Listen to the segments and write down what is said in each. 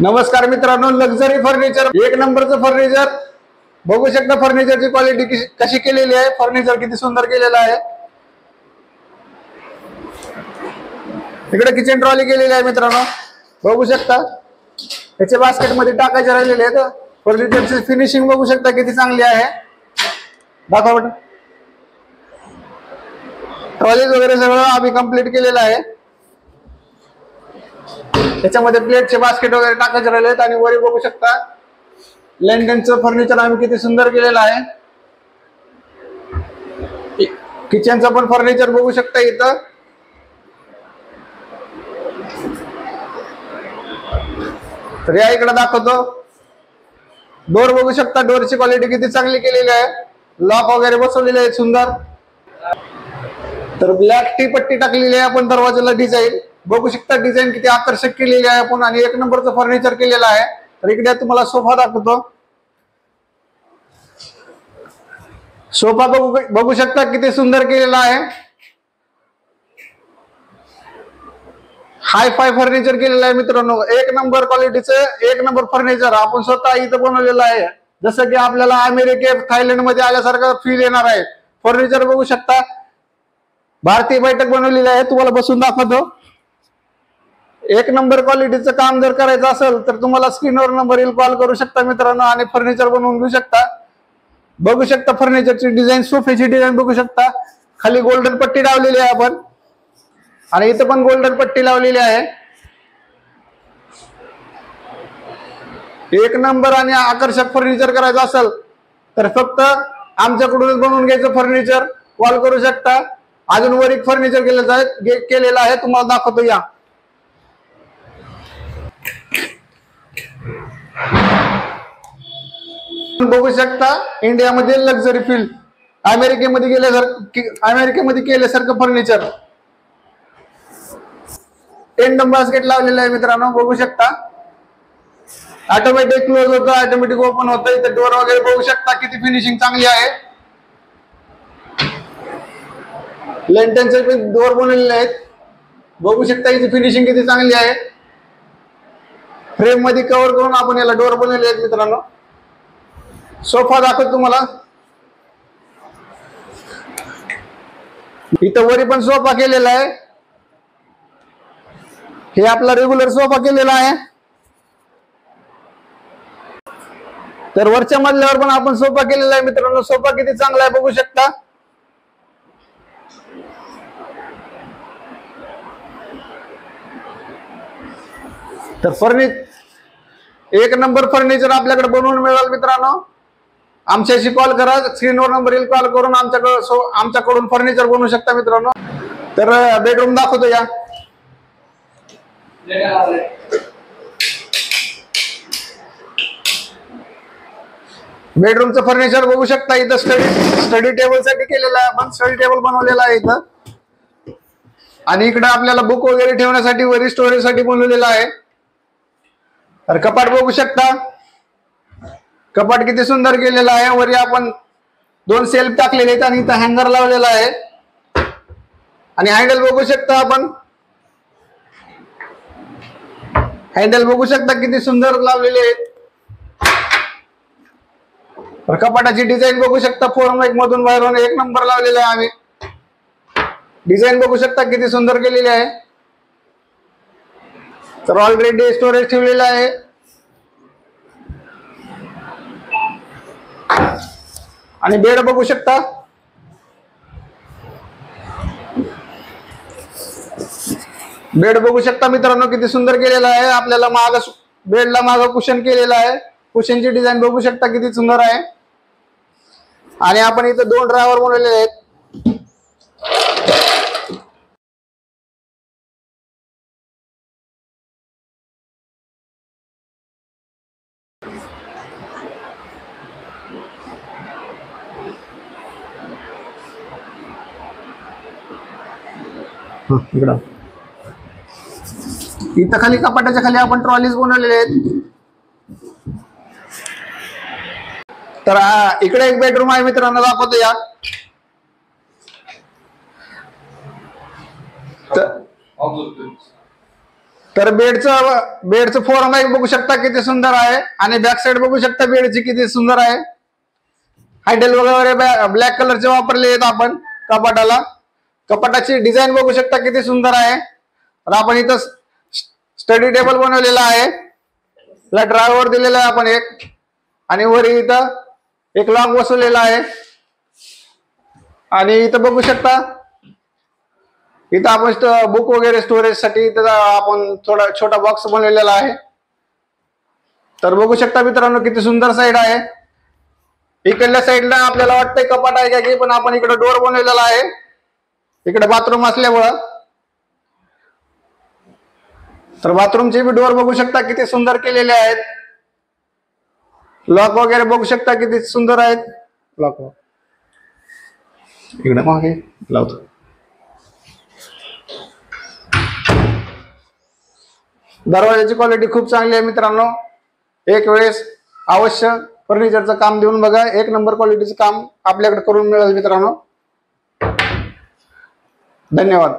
नमस्कार मित्रांनो, luxury furniture एक नंबरचं फर्निचर बघू शकता। फर्निचरची क्वालिटी कशी केलेली आहे, फर्निचर किती सुंदर केलेलं आहे। इकडे किचन ट्रॉली केलेली आहे मित्रांनो, बघू शकता। त्याचे बास्केट मध्ये टाकायचे राहिलेले आहेत। फर्निचरची फिनिशिंग बघू शकता किती चांगली आहे। दाखवा बघा, ट्रॉलीज वगैरे सगळं आम्ही कंप्लीट केलेलं आहे। त्याच्यामध्ये प्लेटचे बास्केट वगैरे टाकायचे राहिलेत आणि वरी बघू शकता लँडनचं फर्निचर आम्ही किती सुंदर केलेलं आहे। किचनचं पण फर्निचर बघू शकता इथं। तर या इकडे दाखवतो, डोर बघू शकता। डोरची क्वालिटी किती चांगली केलेली आहे, लॉक वगैरे बसवलेले आहेत सुंदर। तर ब्लॅक टी पट्टी टाकलेली आहे आपण दरवाजाला। डिझाईन बघू शकता, डिझाईन किती आकर्षक केलेली आहे आपण आणि एक नंबरचं फर्निचर केलेलं आहे। तर इकडे तुम्हाला सोफा दाखवतो। सोफा बघू शकता किती सुंदर केलेला आहे। हाय फाय फर्निचर केलेलं आहे मित्रांनो, एक नंबर क्वालिटीचं एक नंबर फर्निचर आपण स्वतः इथं बनवलेलं आहे। जसं की आपल्याला अमेरिकेत थायलंड मध्ये आल्यासारखं फील येणार आहे। फर्निचर बघू शकता, भारतीय बैठक बनवलेली आहे। तुम्हाला बसून दाखवतो। एक नंबर क्वालिटीचं काम जर करायचं असेल तर तुम्हाला स्क्रीनवर नंबर येईल, कॉल करू शकता मित्रांनो आणि फर्निचर बनवून घेऊ शकता। बघू शकता फर्निचरची डिझाईन, सोफ्याची डिझाईन बघू शकता। खाली गोल्डन पट्टी लावलेली आहे आपण आणि इथं पण गोल्डन पट्टी लावलेली आहे। एक नंबर आणि आकर्षक फर्निचर करायचं असेल तर फक्त आमच्याकडूनच बनवून घ्यायचं फर्निचर, कॉल करू शकता। अजून वर एक फर्निचर केलेलं आहे, तुम्हाला दाखवतो या। बघू शकता इंडियामध्ये लक्झरी फील, अमेरिकेमध्ये केल्यासारखं फर्निचर। 10 बास्केट लावलेलं आहे मित्रांनो, बघू शकता। ऑटोमॅटिक क्लोज होतं, ऑटोमॅटिक ओपन होतं। इथे डोर वगैरे बघू शकता किती फिनिशिंग चांगली आहे। लँटनचे डोर बनवलेले आहेत, बघू शकता इथे फिनिशिंग किती चांगली आहे। फ्रेम मध्ये कव्हर करून आपण याला डोर बनवले आहेत मित्रांनो। सोफा दाखवतो तुम्हाला, इथं वरी पण सोफा केलेला आहे। हे आपला रेग्युलर सोफा केलेला आहे। तर वरच्या मजल्यावर पण आपण सोफा केलेला आहे मित्रांनो। सोफा किती चांगला आहे बघू शकता। तर एक नंबर फर्निचर आपल्याकडे बनवून मिळेल मित्रांनो। आमच्याशी कॉल करा, स्क्रीनवर नंबर येईल, कॉल करून आमच्याकडून फर्निचर बनवू शकता मित्रांनो। तर बेडरूम दाखवतो या। बेडरूमचं फर्निचर बघू शकता। इथं स्टडी टेबल साठी केलेलं आहे आपण, स्टडी टेबल बनवलेला आहे इथं। आणि इकडे आपल्याला बुक वगैरे ठेवण्यासाठी वरी स्टोरेज साठी बनवलेलं आहे। तर कपाट बघू शकता, कपाट किती सुंदर केलेलं आहे। वरी आपण 2 सेल्फ टाकलेले आहेत आणि इथं हँगर लावलेला आहे। आणि हँडल बघू शकता आपण, हँडल बघू शकता किती सुंदर लावलेले आहेत। तर कपाटाची डिझाईन बघू शकता, 4 मधून बाहेरून एक नंबर लावलेला आहे आम्ही। डिझाईन बघू शकता किती सुंदर केलेली आहे। तर ऑलरेडी स्टोरेज ठेवलेलं आहे। आणि बेड बघू शकता, बेड बघू शकता मित्रांनो किती सुंदर केलेला आहे। आपल्याला बेडला मागं कुशन केलेलं आहे। कुशनची डिझाईन बघू शकता किती सुंदर आहे। आणि आपण इथं 2 ड्रायव्हर बनवलेले आहेत। इथं खाली कपाटाच्या खाली आपण ट्रॉलीज बनवलेले आहेत। तर इकडे एक बेडरूम आहे मित्रांनो, दाखवतो या। तर बेडचं फॉर्म बघू शकता किती सुंदर आहे आणि बॅक साइड बघू शकता बेडची किती सुंदर आहे. हँडल वगैरे ब्लॅक कलरचे वापरले आहेत आपण कपाटाला. कपाटाची डिझाईन बघू शकता किती सुंदर आहे. तर आपण इथं स्टडी टेबल बनवलेला आहे. त्याला ड्रायव्हर दिलेला आहे आपण एक, आणि वर इथं एक लॉक बसवलेला आहे. आणि इथं बघू शकता इथं आपण बुक वगैरे स्टोरेज साठी आपण थोडा छोटा बॉक्स बनवलेला आहे. तर बघू शकता मित्रांनो किती सुंदर साईड आहे. इकडल्या साईडला आपल्याला वाटतंय कपाट आहे का की, पण आपण इकडे डोर बनवलेला आहे. इकडे बाथरूम असल्यामुळं तर बाथरूमचे बी डोर बघू शकता किती सुंदर केलेले आहेत. लॉक वगैरे बघू शकता किती सुंदर आहेत. लॉक इकडे मागे लावतो. दरवाजाची क्वालिटी खूप चांगली आहे मित्रांनो. एक वेळेस अवश्य फर्निचरचं काम देऊन बघा. एक नंबर क्वालिटीचं काम आपल्याकडे करून मिळेल मित्रांनो. धन्यवाद.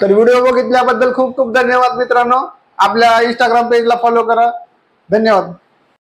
तर व्हिडिओ बघितल्याबद्दल खूप खूप धन्यवाद मित्रांनो. आपल्या इंस्टाग्राम पेजला फॉलो करा. धन्यवाद.